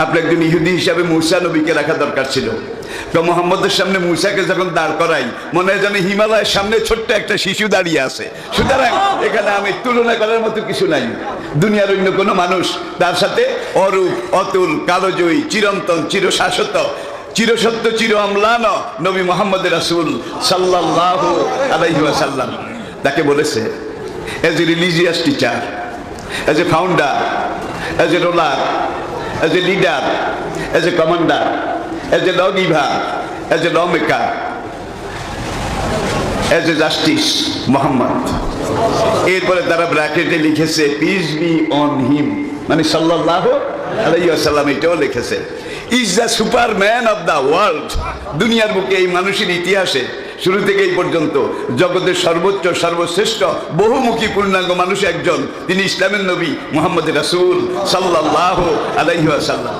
আপনি একজন ইহুদি হিসাবে মূসা নবীকে রাখা দরকার ছিল। তো মোহাম্মদের সামনে মূসাকে যখন দাঁড় করাই, মনে হয় যেন হিমালয়ের সামনে ছোট্ট একটা শিশু দাঁড়িয়ে আছে। সুতরাং এখানে আমি তুলনা করার মতো কিছু নাই। দুনিয়ার অন্য কোনো মানুষ তার সাথে অরূপ, অতুল, কালোজয়ী, চিরন্তন, চিরশাশ্বত, চিরসত্য, চির অম্লান নবী মুহাম্মদ রাসূল সাল্লাল্লাহু আলাইহি ওয়াসাল্লাম তাকে বলেছে, as a religious teacher, as a founder, as a ruler, as a leader, as a commander, as a law giver, as a law maker, as a justice Mohammad. এরপরে তারা ব্র্যাকেটে লিখেছে পিস বি অন হিম, মানে সাল্লাল্লাহু আলাইহি ওয়াসাল্লাম এটাও লিখেছে। Is the Superman of the world. দুনিয়ার বুকে এই মানুষের ইতিহাসে শুরু থেকে এই পর্যন্ত জগতের সর্বোচ্চ, সর্বশ্রেষ্ঠ, বহুমুখী পূর্ণাঙ্গ মানুষ একজন, তিনি ইসলামের নবী মুহাম্মদ রাসূল সাল্লাল্লাহু আলাইহি ওয়াসাল্লাম।